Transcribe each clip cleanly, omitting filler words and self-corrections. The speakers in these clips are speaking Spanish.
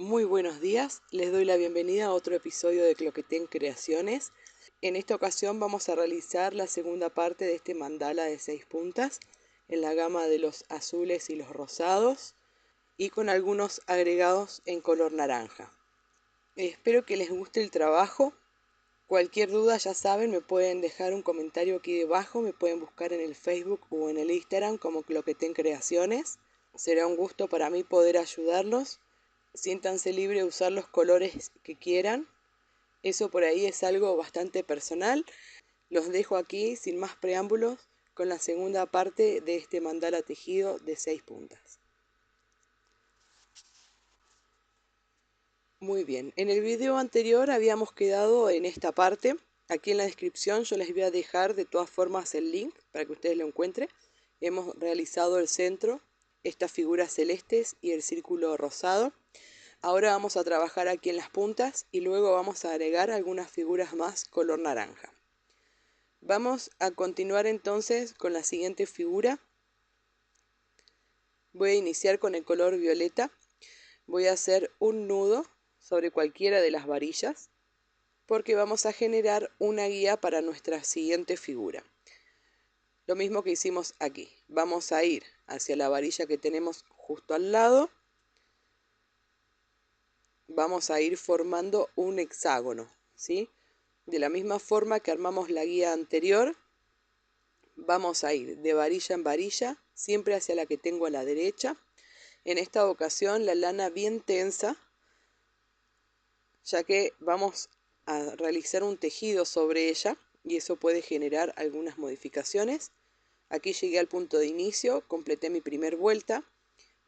Muy buenos días, les doy la bienvenida a otro episodio de Cloquetén Creaciones. En esta ocasión vamos a realizar la segunda parte de este mandala de 6 puntas en la gama de los azules y los rosados y con algunos agregados en color naranja. Espero que les guste el trabajo. Cualquier duda ya saben, me pueden dejar un comentario aquí debajo, me pueden buscar en el Facebook o en el Instagram como Cloquetén Creaciones. Será un gusto para mí poder ayudarlos. Siéntanse libres de usar los colores que quieran. Eso por ahí es algo bastante personal. Los dejo aquí sin más preámbulos con la segunda parte de este mandala tejido de 6 puntas. Muy bien, en el video anterior habíamos quedado en esta parte. Aquí en la descripción yo les voy a dejar de todas formas el link para que ustedes lo encuentren. Hemos realizado el centro, estas figuras celestes y el círculo rosado. Ahora vamos a trabajar aquí en las puntas y luego vamos a agregar algunas figuras más color naranja. Vamos a continuar entonces con la siguiente figura. Voy a iniciar con el color violeta. Voy a hacer un nudo sobre cualquiera de las varillas porque vamos a generar una guía para nuestra siguiente figura. Lo mismo que hicimos aquí. Vamos a ir hacia la varilla que tenemos justo al lado. Vamos a ir formando un hexágono, ¿sí? De la misma forma que armamos la guía anterior, vamos a ir de varilla en varilla, siempre hacia la que tengo a la derecha. En esta ocasión la lana bien tensa, ya que vamos a realizar un tejido sobre ella y eso puede generar algunas modificaciones. Aquí llegué al punto de inicio, completé mi primer vuelta.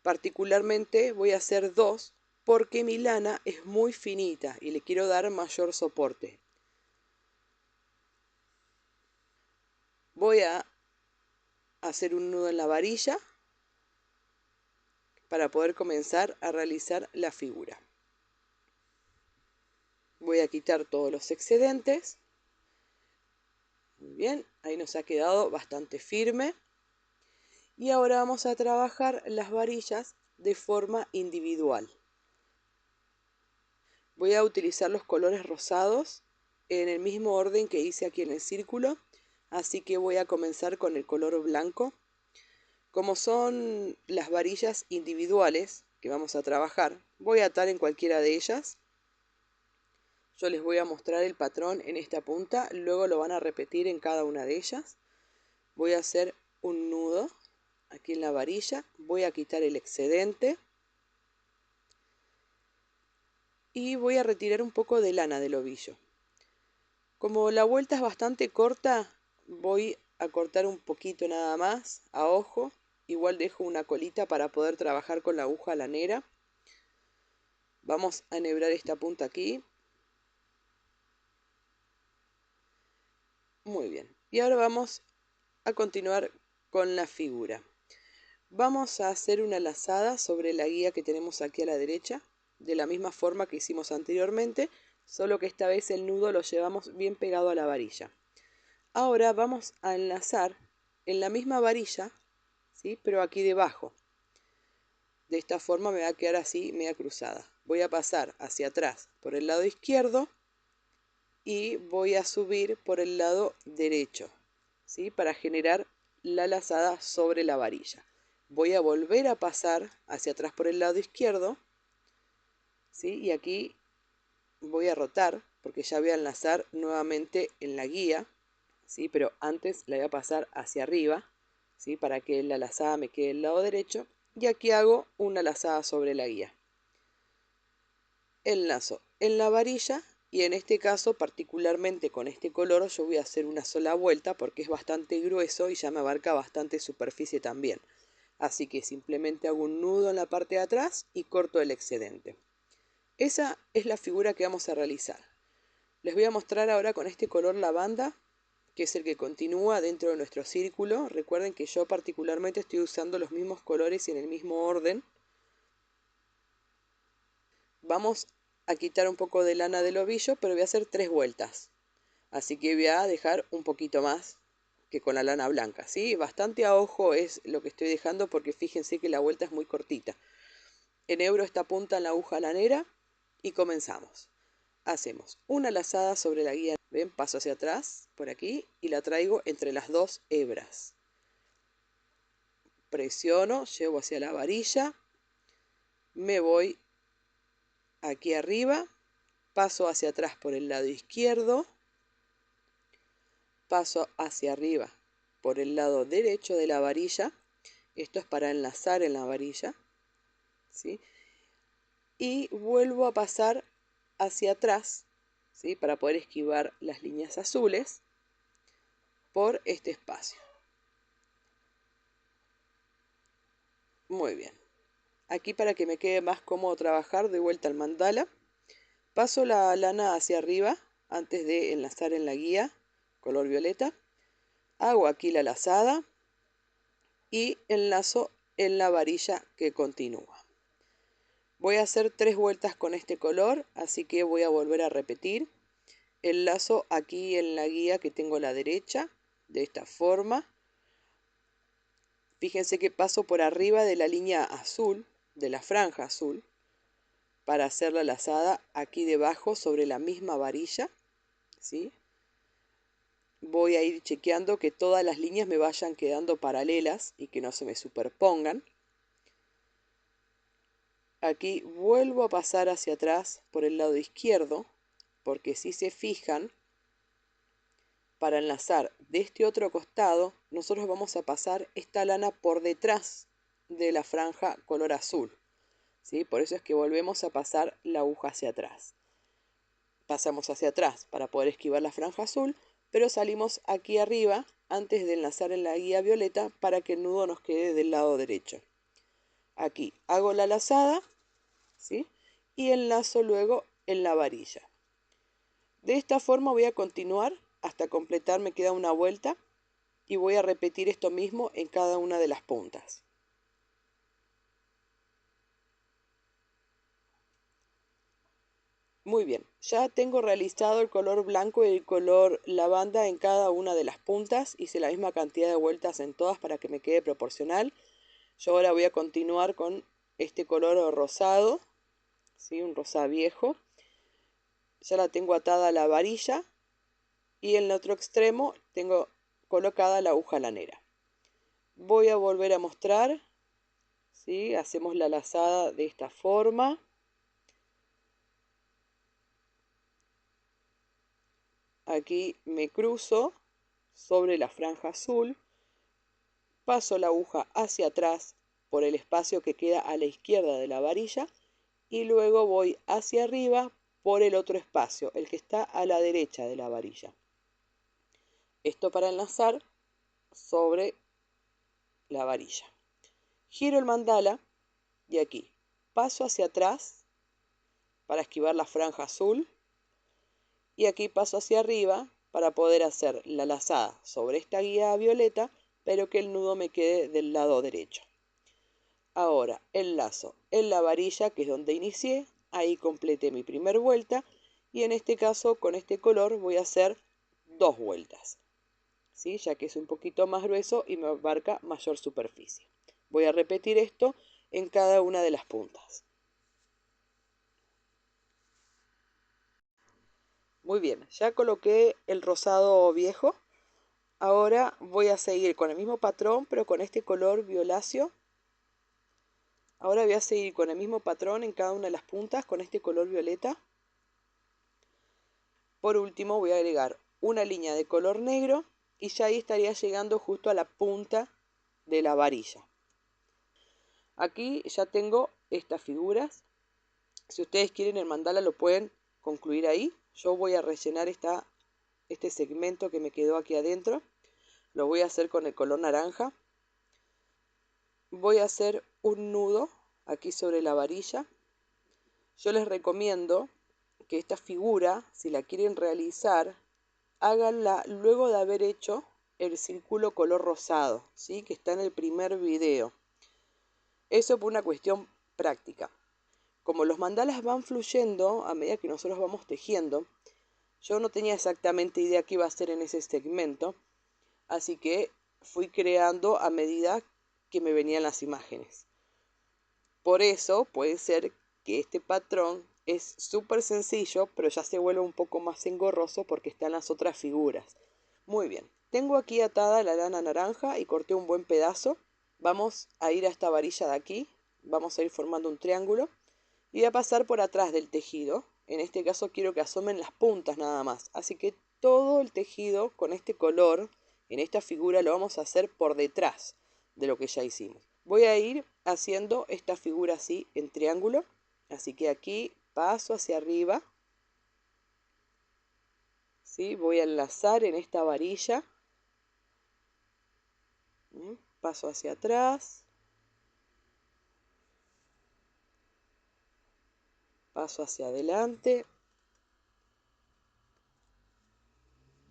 Particularmente voy a hacer dos porque mi lana es muy finita y le quiero dar mayor soporte. Voy a hacer un nudo en la varilla para poder comenzar a realizar la figura. Voy a quitar todos los excedentes. Muy bien, ahí nos ha quedado bastante firme. Y ahora vamos a trabajar las varillas de forma individual. Voy a utilizar los colores rosados en el mismo orden que hice aquí en el círculo. Así que voy a comenzar con el color blanco. Como son las varillas individuales que vamos a trabajar, voy a atar en cualquiera de ellas. Yo les voy a mostrar el patrón en esta punta, luego lo van a repetir en cada una de ellas. Voy a hacer un nudo aquí en la varilla, voy a quitar el excedente y voy a retirar un poco de lana del ovillo. Como la vuelta es bastante corta, voy a cortar un poquito nada más a ojo. Igual dejo una colita para poder trabajar con la aguja lanera. Vamos a enhebrar esta punta aquí. Muy bien. Y ahora vamos a continuar con la figura. Vamos a hacer una lazada sobre la guía que tenemos aquí a la derecha, de la misma forma que hicimos anteriormente, solo que esta vez el nudo lo llevamos bien pegado a la varilla. Ahora vamos a enlazar en la misma varilla, ¿sí? Pero aquí debajo. De esta forma me va a quedar así, media cruzada. Voy a pasar hacia atrás por el lado izquierdo y voy a subir por el lado derecho, ¿sí? Para generar la lazada sobre la varilla. Voy a volver a pasar hacia atrás por el lado izquierdo, ¿sí? Y aquí voy a rotar porque ya voy a enlazar nuevamente en la guía, ¿sí? Pero antes la voy a pasar hacia arriba, ¿sí? Para que la lazada me quede del lado derecho. Y aquí hago una lazada sobre la guía. Enlazo en la varilla y en este caso particularmente con este color yo voy a hacer una sola vuelta porque es bastante grueso y ya me abarca bastante superficie también. Así que simplemente hago un nudo en la parte de atrás y corto el excedente. Esa es la figura que vamos a realizar. Les voy a mostrar ahora con este color lavanda, que es el que continúa dentro de nuestro círculo. Recuerden que yo particularmente estoy usando los mismos colores y en el mismo orden. Vamos a quitar un poco de lana del ovillo, pero voy a hacer 3 vueltas. Así que voy a dejar un poquito más que con la lana blanca, ¿sí? Bastante a ojo es lo que estoy dejando porque fíjense que la vuelta es muy cortita. enhebro esta punta en la aguja lanera y comenzamos. Hacemos una lazada sobre la guía, ven, paso hacia atrás por aquí y la traigo entre las dos hebras. Presiono, llevo hacia la varilla, me voy aquí arriba, paso hacia atrás por el lado izquierdo, paso hacia arriba por el lado derecho de la varilla. Esto es para enlazar en la varilla, ¿sí? Y vuelvo a pasar hacia atrás, ¿sí? Para poder esquivar las líneas azules por este espacio. Muy bien. Aquí, para que me quede más cómodo trabajar, de vuelta al mandala. Paso la lana hacia arriba antes de enlazar en la guía, color violeta. Hago aquí la lazada y enlazo en la varilla que continúa. Voy a hacer 3 vueltas con este color, así que voy a volver a repetir. Enlazo aquí en la guía que tengo a la derecha, de esta forma. Fíjense que paso por arriba de la línea azul, de la franja azul, para hacer la lazada aquí debajo sobre la misma varilla, ¿sí? Voy a ir chequeando que todas las líneas me vayan quedando paralelas y que no se me superpongan. Aquí vuelvo a pasar hacia atrás por el lado izquierdo, porque si se fijan, para enlazar de este otro costado, nosotros vamos a pasar esta lana por detrás de la franja color azul, ¿sí? Por eso es que volvemos a pasar la aguja hacia atrás. Pasamos hacia atrás para poder esquivar la franja azul, pero salimos aquí arriba antes de enlazar en la guía violeta para que el nudo nos quede del lado derecho. Aquí hago la lazada, ¿sí? Y enlazo luego en la varilla. De esta forma voy a continuar hasta completar, me queda una vuelta y voy a repetir esto mismo en cada una de las puntas. Muy bien, ya tengo realizado el color blanco y el color lavanda en cada una de las puntas. Hice la misma cantidad de vueltas en todas para que me quede proporcional. Yo ahora voy a continuar con este color rosado, ¿sí? Un rosa viejo. Ya la tengo atada a la varilla y en el otro extremo tengo colocada la aguja lanera. Voy a volver a mostrar, ¿sí? Hacemos la lazada de esta forma. Aquí me cruzo sobre la franja azul, paso la aguja hacia atrás por el espacio que queda a la izquierda de la varilla y luego voy hacia arriba por el otro espacio, el que está a la derecha de la varilla. Esto para enlazar sobre la varilla. Giro el mandala y aquí paso hacia atrás para esquivar la franja azul y aquí paso hacia arriba para poder hacer la lazada sobre esta guía violeta, pero que el nudo me quede del lado derecho. Ahora enlazo en la varilla, que es donde inicié, ahí completé mi primera vuelta y en este caso con este color voy a hacer 2 vueltas, ¿sí? Ya que es un poquito más grueso y me abarca mayor superficie. Voy a repetir esto en cada una de las puntas. Muy bien, ya coloqué el rosado viejo. Ahora voy a seguir con el mismo patrón, pero con este color violáceo. Ahora voy a seguir con el mismo patrón en cada una de las puntas con este color violeta. Por último voy a agregar una línea de color negro y ya ahí estaría llegando justo a la punta de la varilla. Aquí ya tengo estas figuras. Si ustedes quieren el mandala lo pueden concluir ahí. Yo voy a rellenar este segmento que me quedó aquí adentro. Lo voy a hacer con el color naranja. Voy a hacer un nudo aquí sobre la varilla. Yo les recomiendo que esta figura, si la quieren realizar, háganla luego de haber hecho el círculo color rosado, ¿sí? Que está en el primer video. Eso por una cuestión práctica. Como los mandalas van fluyendo a medida que nosotros vamos tejiendo, yo no tenía exactamente idea qué iba a hacer en ese segmento, así que fui creando a medida que me venían las imágenes. Por eso puede ser que este patrón es súper sencillo, pero ya se vuelve un poco más engorroso porque están las otras figuras. Muy bien, tengo aquí atada la lana naranja y corté un buen pedazo. Vamos a ir a esta varilla de aquí, vamos a ir formando un triángulo y voy a pasar por atrás del tejido. En este caso quiero que asomen las puntas nada más, así que todo el tejido con este color, en esta figura, lo vamos a hacer por detrás de lo que ya hicimos. Voy a ir haciendo esta figura así en triángulo, así que aquí paso hacia arriba, ¿sí? Voy a enlazar en esta varilla, paso hacia atrás, paso hacia adelante.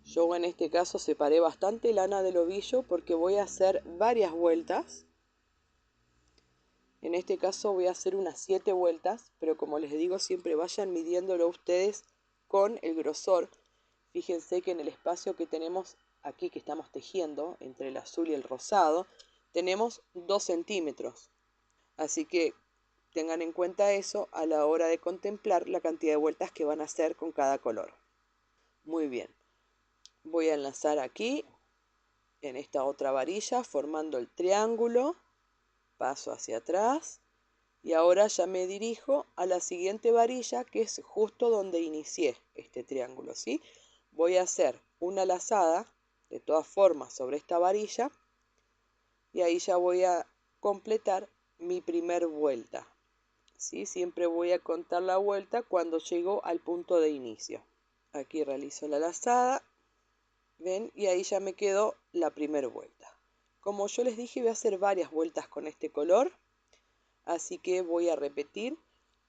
Yo en este caso separé bastante lana del ovillo porque voy a hacer varias vueltas. En este caso voy a hacer unas 7 vueltas, pero como les digo, siempre vayan midiéndolo ustedes con el grosor. Fíjense que en el espacio que tenemos aquí, que estamos tejiendo, entre el azul y el rosado, tenemos 2 centímetros. Así que tengan en cuenta eso a la hora de contemplar la cantidad de vueltas que van a hacer con cada color. Muy bien. Voy a enlazar aquí, en esta otra varilla, formando el triángulo. Paso hacia atrás. Y ahora ya me dirijo a la siguiente varilla, que es justo donde inicié este triángulo, ¿sí? Voy a hacer una lazada, de todas formas, sobre esta varilla. Y ahí ya voy a completar mi primer vuelta, ¿sí? Siempre voy a contar la vuelta cuando llego al punto de inicio. Aquí realizo la lazada, ¿ven? Y ahí ya me quedó la primera vuelta. Como yo les dije, voy a hacer varias vueltas con este color. Así que voy a repetir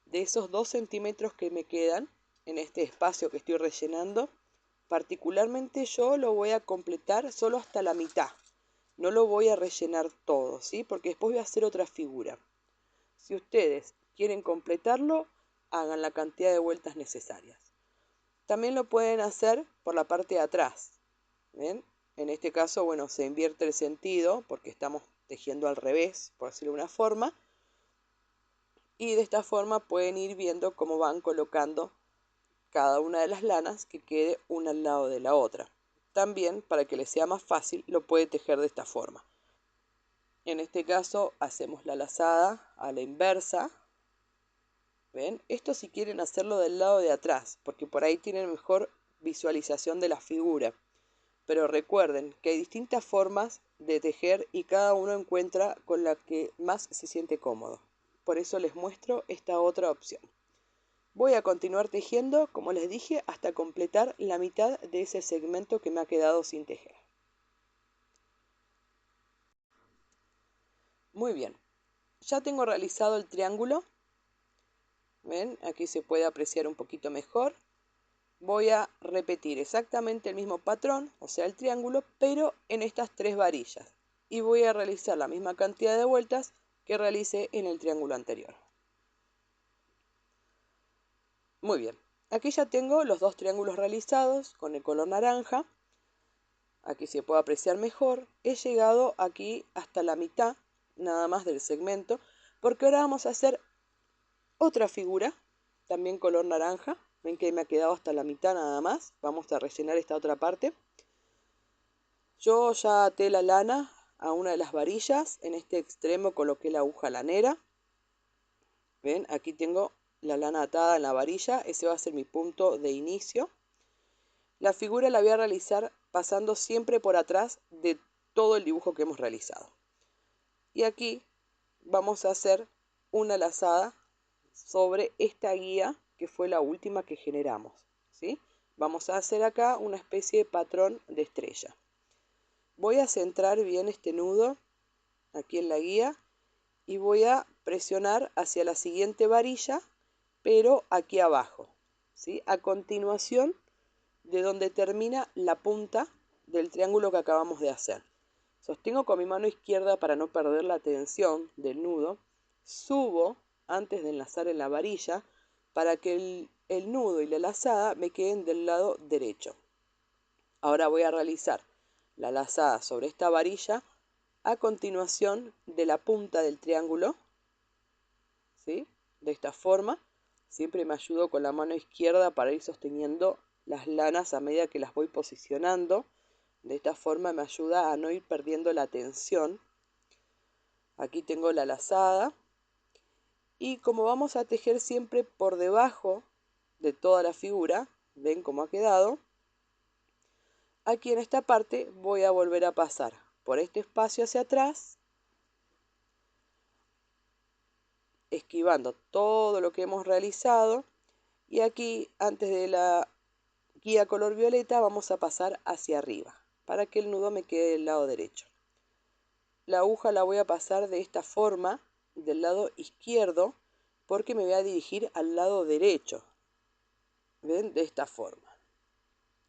de esos 2 centímetros que me quedan en este espacio que estoy rellenando. Particularmente yo lo voy a completar solo hasta la mitad. No lo voy a rellenar todo, ¿sí? Porque después voy a hacer otra figura. Si ustedes quieren completarlo, hagan la cantidad de vueltas necesarias. También lo pueden hacer por la parte de atrás. ¿Ven? En este caso, bueno, se invierte el sentido porque estamos tejiendo al revés, por decirlo de una forma. Y de esta forma pueden ir viendo cómo van colocando cada una de las lanas, que quede una al lado de la otra. También, para que les sea más fácil, lo puede tejer de esta forma. En este caso hacemos la lazada a la inversa. ¿Ven? Esto si quieren hacerlo del lado de atrás, porque por ahí tienen mejor visualización de la figura. Pero recuerden que hay distintas formas de tejer y cada uno encuentra con la que más se siente cómodo. Por eso les muestro esta otra opción. Voy a continuar tejiendo, como les dije, hasta completar la mitad de ese segmento que me ha quedado sin tejer. Muy bien, ya tengo realizado el triángulo. ¿Ven? Aquí se puede apreciar un poquito mejor. Voy a repetir exactamente el mismo patrón, o sea el triángulo, pero en estas 3 varillas. Y voy a realizar la misma cantidad de vueltas que realicé en el triángulo anterior. Muy bien, aquí ya tengo los 2 triángulos realizados con el color naranja. Aquí se puede apreciar mejor. He llegado aquí hasta la mitad nada más del segmento, porque ahora vamos a hacer otra figura, también color naranja. Ven que me ha quedado hasta la mitad nada más. Vamos a rellenar esta otra parte. Yo ya até la lana a una de las varillas. En este extremo coloqué la aguja lanera. Ven, aquí tengo la lana atada en la varilla. Ese va a ser mi punto de inicio. La figura la voy a realizar pasando siempre por atrás de todo el dibujo que hemos realizado. Y aquí vamos a hacer una lazada sobre esta guía que fue la última que generamos, ¿sí? Vamos a hacer acá una especie de patrón de estrella. Voy a centrar bien este nudo aquí en la guía y voy a presionar hacia la siguiente varilla, pero aquí abajo, ¿sí? A continuación de donde termina la punta del triángulo que acabamos de hacer. Sostengo con mi mano izquierda para no perder la tensión del nudo. Subo antes de enlazar en la varilla para que el nudo y la lazada me queden del lado derecho. Ahora voy a realizar la lazada sobre esta varilla a continuación de la punta del triángulo. ¿sí? De esta forma. Siempre me ayudo con la mano izquierda para ir sosteniendo las lanas a medida que las voy posicionando. De esta forma me ayuda a no ir perdiendo la tensión. Aquí tengo la lazada. Y como vamos a tejer siempre por debajo de toda la figura, ven cómo ha quedado. Aquí en esta parte voy a volver a pasar por este espacio hacia atrás, esquivando todo lo que hemos realizado. Y aquí, antes de la guía color violeta, vamos a pasar hacia arriba para que el nudo me quede del lado derecho. La aguja la voy a pasar de esta forma, del lado izquierdo, porque me voy a dirigir al lado derecho. ¿Ven? De esta forma.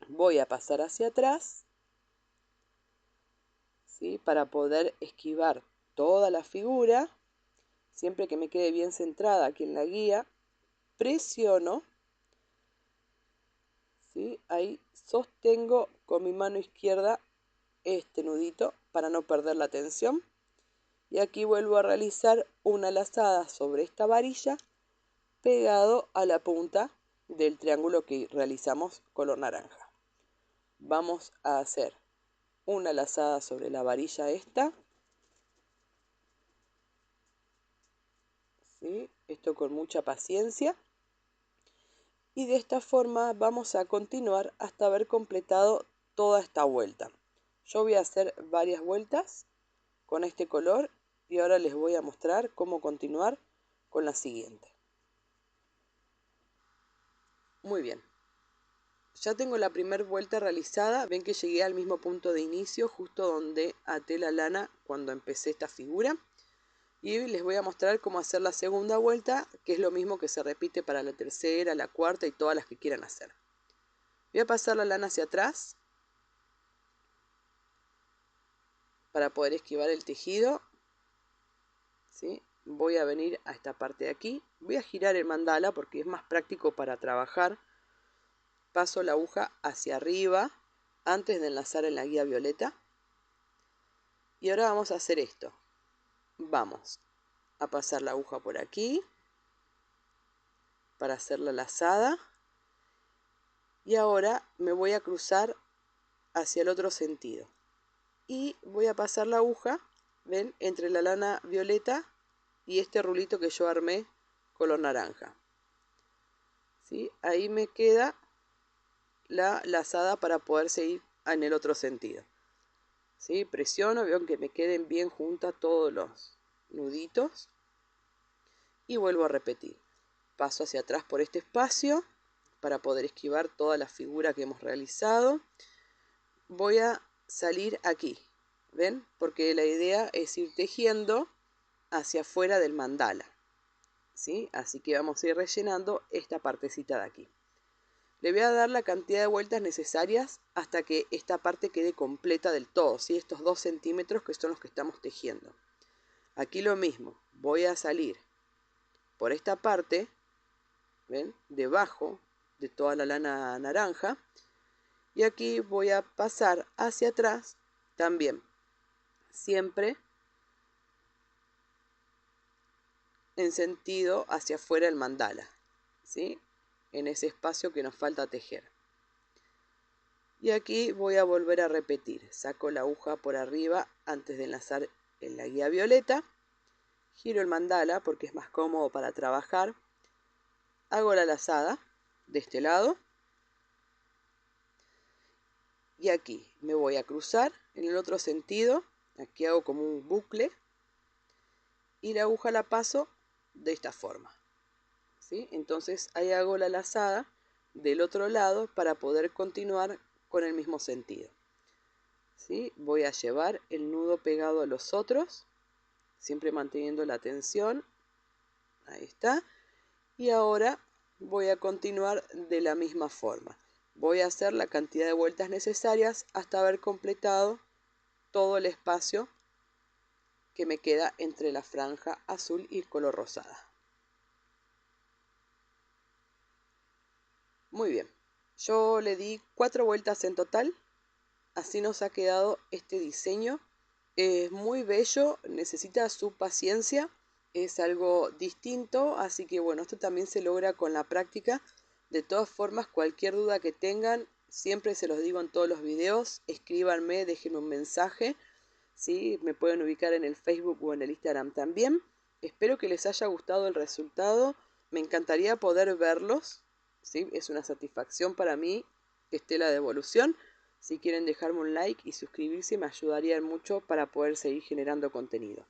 Voy a pasar hacia atrás, ¿sí? Para poder esquivar toda la figura. Siempre que me quede bien centrada aquí en la guía, presiono, ¿sí? Ahí sostengo con mi mano izquierda este nudito para no perder la tensión. Y aquí vuelvo a realizar una lazada sobre esta varilla pegado a la punta del triángulo que realizamos color naranja. Vamos a hacer una lazada sobre la varilla esta, ¿sí? Esto con mucha paciencia. Y de esta forma vamos a continuar hasta haber completado toda esta vuelta. Yo voy a hacer varias vueltas con este color y ahora les voy a mostrar cómo continuar con la siguiente. Muy bien. Ya tengo la primera vuelta realizada. Ven que llegué al mismo punto de inicio, justo donde até la lana cuando empecé esta figura. Y les voy a mostrar cómo hacer la segunda vuelta, que es lo mismo que se repite para la tercera, la cuarta y todas las que quieran hacer. Voy a pasar la lana hacia atrás para poder esquivar el tejido, ¿sí? Voy a venir a esta parte de aquí. Voy a girar el mandala porque es más práctico para trabajar. Paso la aguja hacia arriba antes de enlazar en la guía violeta. Y ahora vamos a hacer esto. Vamos a pasar la aguja por aquí para hacer la lazada. Y ahora me voy a cruzar hacia el otro sentido. Y voy a pasar la aguja, ven, entre la lana violeta y este rulito que yo armé color naranja. ¿Sí? Ahí me queda la lazada para poder seguir en el otro sentido. ¿Sí? Presiono, veo que me queden bien juntas todos los nuditos. Y vuelvo a repetir. Paso hacia atrás por este espacio para poder esquivar toda la figura que hemos realizado. Voy a salir aquí, ¿ven? Porque la idea es ir tejiendo hacia afuera del mandala, ¿sí? Así que vamos a ir rellenando esta partecita de aquí. Le voy a dar la cantidad de vueltas necesarias hasta que esta parte quede completa del todo, ¿sí? Estos 2 centímetros que son los que estamos tejiendo. Aquí lo mismo, voy a salir por esta parte, ¿ven? Debajo de toda la lana naranja. Y aquí voy a pasar hacia atrás también, siempre en sentido hacia afuera del mandala, ¿sí? En ese espacio que nos falta tejer. Y aquí voy a volver a repetir. Saco la aguja por arriba antes de enlazar en la guía violeta. Giro el mandala porque es más cómodo para trabajar. Hago la lazada de este lado. Y aquí me voy a cruzar en el otro sentido. Aquí hago como un bucle. Y la aguja la paso de esta forma, ¿sí? Entonces ahí hago la lazada del otro lado para poder continuar con el mismo sentido, ¿sí? Voy a llevar el nudo pegado a los otros, siempre manteniendo la tensión. Ahí está. Y ahora voy a continuar de la misma forma. Voy a hacer la cantidad de vueltas necesarias hasta haber completado todo el espacio que me queda entre la franja azul y el color rosada. Muy bien, yo le di 4 vueltas en total, así nos ha quedado este diseño. Es muy bello, necesita su paciencia. es algo distinto, así que bueno, esto también se logra con la práctica. De todas formas, cualquier duda que tengan, siempre se los digo en todos los videos, escríbanme, déjenme un mensaje, ¿sí? Me pueden ubicar en el Facebook o en el Instagram también. Espero que les haya gustado el resultado, me encantaría poder verlos, ¿sí? Es una satisfacción para mí que esté la devolución. Si quieren dejarme un like y suscribirse me ayudarían mucho para poder seguir generando contenido.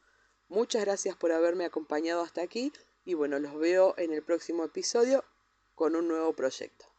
Muchas gracias por haberme acompañado hasta aquí y bueno, los veo en el próximo episodio con un nuevo proyecto.